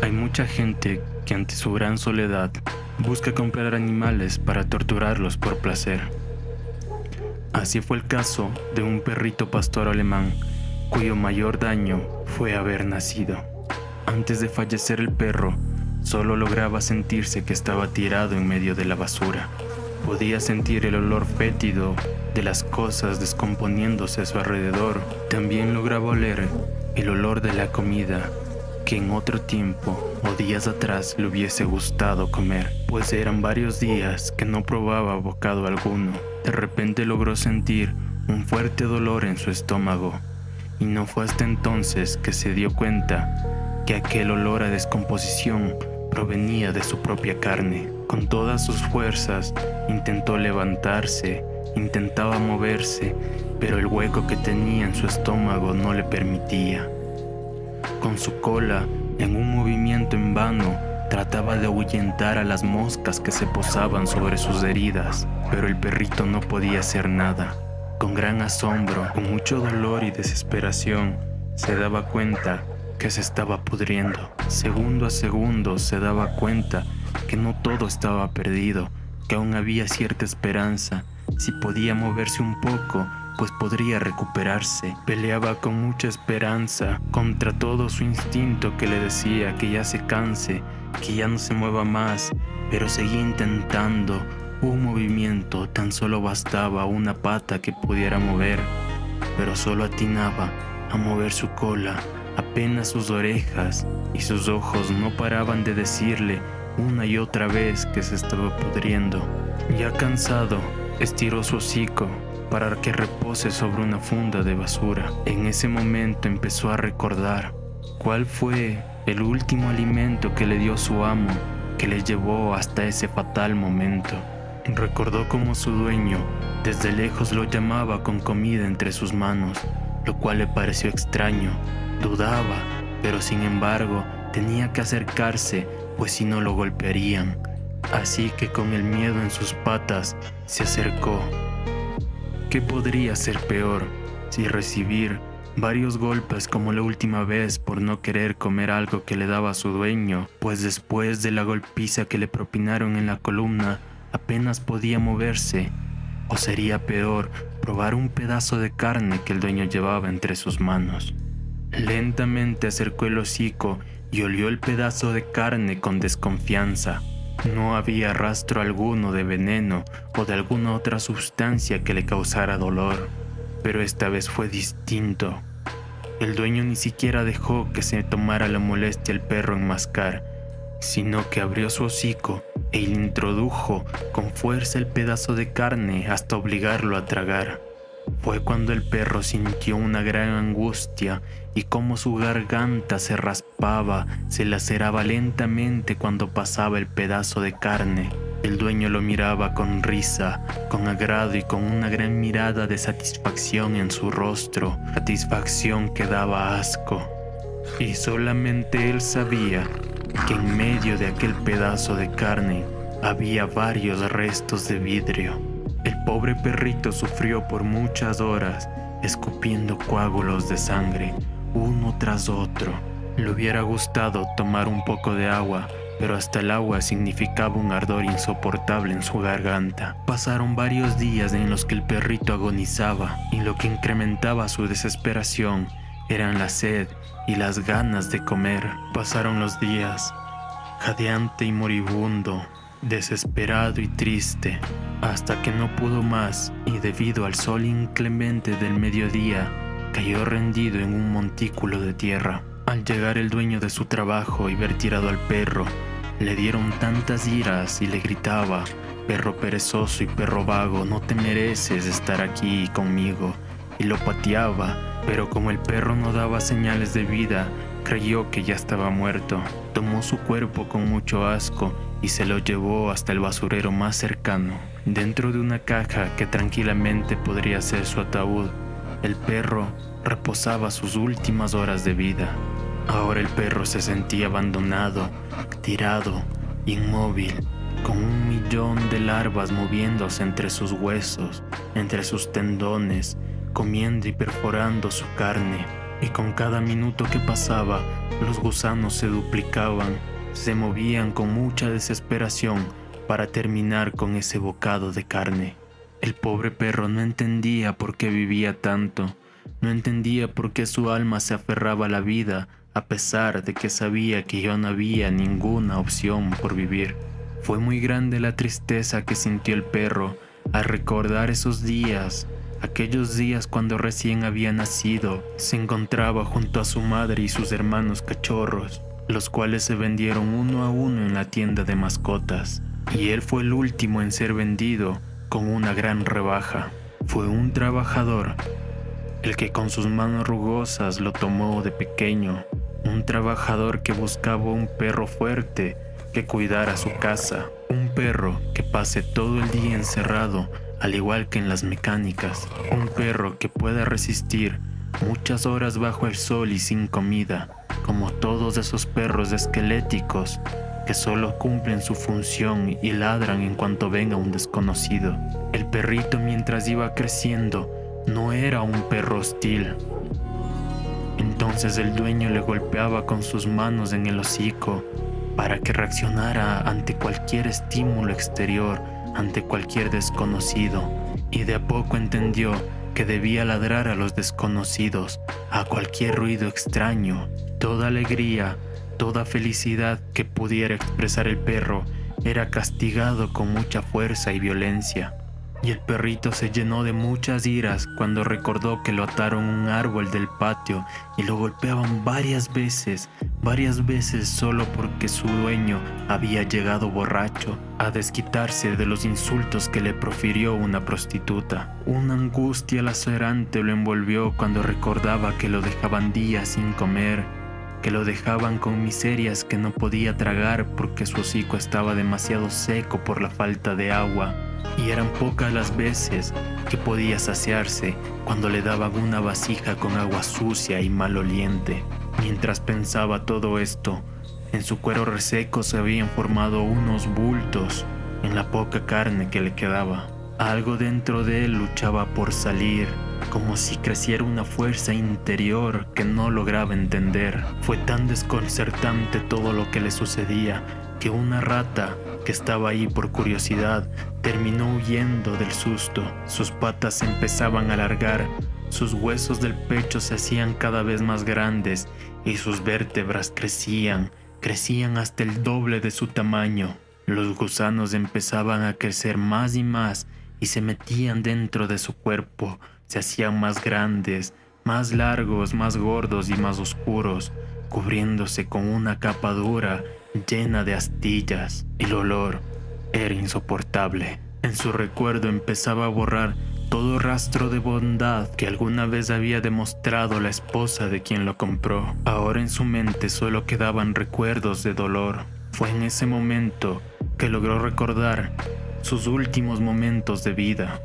Hay mucha gente que ante su gran soledad busca comprar animales para torturarlos por placer. Así fue el caso de un perrito pastor alemán cuyo mayor daño fue haber nacido. Antes de fallecer el perro, solo lograba sentirse que estaba tirado en medio de la basura. Podía sentir el olor fétido de las cosas descomponiéndose a su alrededor. También lograba oler el olor de la comida que en otro tiempo o días atrás le hubiese gustado comer, pues eran varios días que no probaba bocado alguno. De repente logró sentir un fuerte dolor en su estómago, y no fue hasta entonces que se dio cuenta que aquel olor a descomposición provenía de su propia carne. Con todas sus fuerzas intentó levantarse, intentaba moverse, pero el hueco que tenía en su estómago no le permitía. Con su cola, en un movimiento en vano, trataba de ahuyentar a las moscas que se posaban sobre sus heridas, pero el perrito no podía hacer nada. Con gran asombro, con mucho dolor y desesperación, se daba cuenta que se estaba pudriendo. Segundo a segundo se daba cuenta que no todo estaba perdido, que aún había cierta esperanza. Si podía moverse un poco, pues podría recuperarse. Peleaba con mucha esperanza contra todo su instinto que le decía que ya se canse, que ya no se mueva más, pero seguía intentando. Un movimiento, tan solo bastaba una pata que pudiera mover, pero solo atinaba a mover su cola, apenas sus orejas, y sus ojos no paraban de decirle una y otra vez que se estaba pudriendo. Ya cansado, estiró su hocico para que repose sobre una funda de basura. En ese momento empezó a recordar cuál fue el último alimento que le dio su amo, que le llevó hasta ese fatal momento. Recordó cómo su dueño desde lejos lo llamaba con comida entre sus manos, lo cual le pareció extraño. Dudaba, pero sin embargo tenía que acercarse, pues si no lo golpearían. Así que con el miedo en sus patas se acercó. ¿Qué podría ser peor si recibir varios golpes como la última vez por no querer comer algo que le daba a su dueño? Pues después de la golpiza que le propinaron en la columna, apenas podía moverse. ¿O sería peor probar un pedazo de carne que el dueño llevaba entre sus manos? Lentamente acercó el hocico y olió el pedazo de carne con desconfianza. No había rastro alguno de veneno o de alguna otra sustancia que le causara dolor, pero esta vez fue distinto. El dueño ni siquiera dejó que se tomara la molestia el perro en mascar, sino que abrió su hocico e le introdujo con fuerza el pedazo de carne hasta obligarlo a tragar. Fue cuando el perro sintió una gran angustia y cómo su garganta se raspaba, se laceraba lentamente cuando pasaba el pedazo de carne. El dueño lo miraba con risa, con agrado y con una gran mirada de satisfacción en su rostro, satisfacción que daba asco. Y solamente él sabía que en medio de aquel pedazo de carne había varios restos de vidrio. El pobre perrito sufrió por muchas horas, escupiendo coágulos de sangre, uno tras otro. Le hubiera gustado tomar un poco de agua, pero hasta el agua significaba un ardor insoportable en su garganta. Pasaron varios días en los que el perrito agonizaba, y lo que incrementaba su desesperación eran la sed y las ganas de comer. Pasaron los días, jadeante y moribundo, desesperado y triste, hasta que no pudo más y debido al sol inclemente del mediodía, cayó rendido en un montículo de tierra. Al llegar el dueño de su trabajo y ver tirado al perro, le dieron tantas iras y le gritaba: «Perro perezoso y perro vago, no te mereces estar aquí conmigo», y lo pateaba, pero como el perro no daba señales de vida, creyó que ya estaba muerto. Tomó su cuerpo con mucho asco y se lo llevó hasta el basurero más cercano. Dentro de una caja que tranquilamente podría ser su ataúd, el perro reposaba sus últimas horas de vida. Ahora el perro se sentía abandonado, tirado, inmóvil, con 1.000.000 de larvas moviéndose entre sus huesos, entre sus tendones, comiendo y perforando su carne. y con cada minuto que pasaba, los gusanos se duplicaban, se movían con mucha desesperación para terminar con ese bocado de carne. El pobre perro no entendía por qué vivía tanto, no entendía por qué su alma se aferraba a la vida a pesar de que sabía que ya no había ninguna opción por vivir. Fue muy grande la tristeza que sintió el perro al recordar esos días, aquellos días cuando recién había nacido, se encontraba junto a su madre y sus hermanos cachorros, los cuales se vendieron uno a uno en la tienda de mascotas, y él fue el último en ser vendido con una gran rebaja. Fue un trabajador el que con sus manos rugosas lo tomó de pequeño, un trabajador que buscaba un perro fuerte que cuidara su casa, un perro que pase todo el día encerrado, al igual que en las mecánicas, un perro que pueda resistir muchas horas bajo el sol y sin comida, como todos esos perros esqueléticos que solo cumplen su función y ladran en cuanto venga un desconocido. El perrito, mientras iba creciendo, no era un perro hostil. Entonces el dueño le golpeaba con sus manos en el hocico para que reaccionara ante cualquier estímulo exterior, ante cualquier desconocido, y de a poco entendió que debía ladrar a los desconocidos, a cualquier ruido extraño. Toda alegría, toda felicidad que pudiera expresar el perro era castigado con mucha fuerza y violencia. Y el perrito se llenó de muchas iras cuando recordó que lo ataron a un árbol del patio y lo golpeaban varias veces solo porque su dueño había llegado borracho a desquitarse de los insultos que le profirió una prostituta. Una angustia lacerante lo envolvió cuando recordaba que lo dejaban días sin comer, que lo dejaban con miserias que no podía tragar porque su hocico estaba demasiado seco por la falta de agua, y eran pocas las veces que podía saciarse cuando le daban una vasija con agua sucia y maloliente. Mientras pensaba todo esto, en su cuero reseco se habían formado unos bultos en la poca carne que le quedaba. Algo dentro de él luchaba por salir, como si creciera una fuerza interior que no lograba entender. Fue tan desconcertante todo lo que le sucedía que una rata que estaba ahí por curiosidad terminó huyendo del susto. Sus patas se empezaban a alargar, sus huesos del pecho se hacían cada vez más grandes y sus vértebras crecían hasta el doble de su tamaño. Los gusanos empezaban a crecer más y se metían dentro de su cuerpo, se hacían más grandes, más largos, más gordos y más oscuros, cubriéndose con una capa dura llena de astillas. El olor era insoportable. En su recuerdo empezaba a borrar todo rastro de bondad que alguna vez había demostrado la esposa de quien lo compró. Ahora en su mente solo quedaban recuerdos de dolor. Fue en ese momento que logró recordar sus últimos momentos de vida.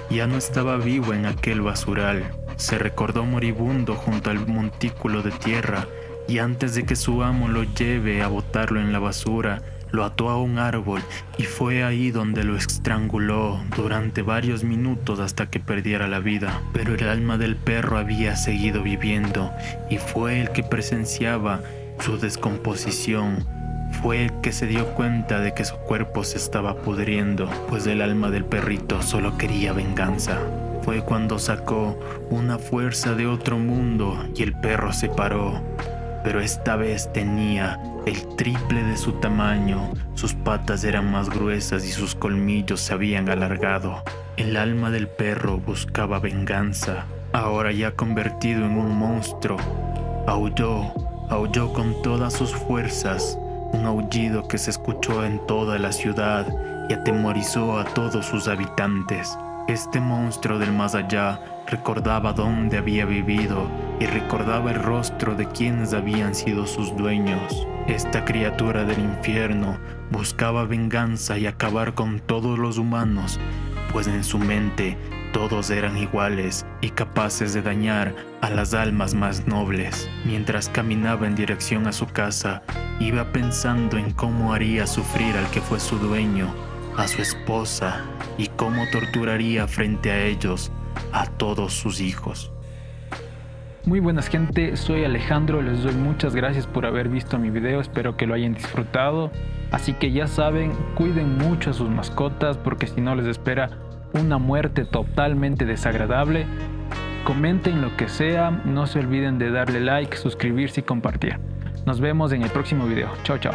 Ya no estaba vivo en aquel basural. Se recordó moribundo junto al montículo de tierra, y antes de que su amo lo lleve a botarlo en la basura, lo ató a un árbol y fue ahí donde lo estranguló durante varios minutos hasta que perdiera la vida. Pero el alma del perro había seguido viviendo y fue el que presenciaba su descomposición. Fue el que se dio cuenta de que su cuerpo se estaba pudriendo, pues el alma del perrito solo quería venganza. Fue cuando sacó una fuerza de otro mundo y el perro se paró. Pero esta vez tenía el triple de su tamaño, sus patas eran más gruesas y sus colmillos se habían alargado. El alma del perro buscaba venganza. Ahora ya convertido en un monstruo, aulló con todas sus fuerzas, un aullido que se escuchó en toda la ciudad y atemorizó a todos sus habitantes. Este monstruo del más allá recordaba dónde había vivido y recordaba el rostro de quienes habían sido sus dueños. Esta criatura del infierno buscaba venganza y acabar con todos los humanos, pues en su mente todos eran iguales y capaces de dañar a las almas más nobles. Mientras caminaba en dirección a su casa, iba pensando en cómo haría sufrir al que fue su dueño, a su esposa, y cómo torturaría frente a ellos a todos sus hijos. Muy buenas gente, soy Alejandro, les doy muchas gracias por haber visto mi video, espero que lo hayan disfrutado. Así que ya saben, cuiden mucho a sus mascotas porque si no les espera una muerte totalmente desagradable. Comenten lo que sea, no se olviden de darle like, suscribirse y compartir. Nos vemos en el próximo video. Chao, chao.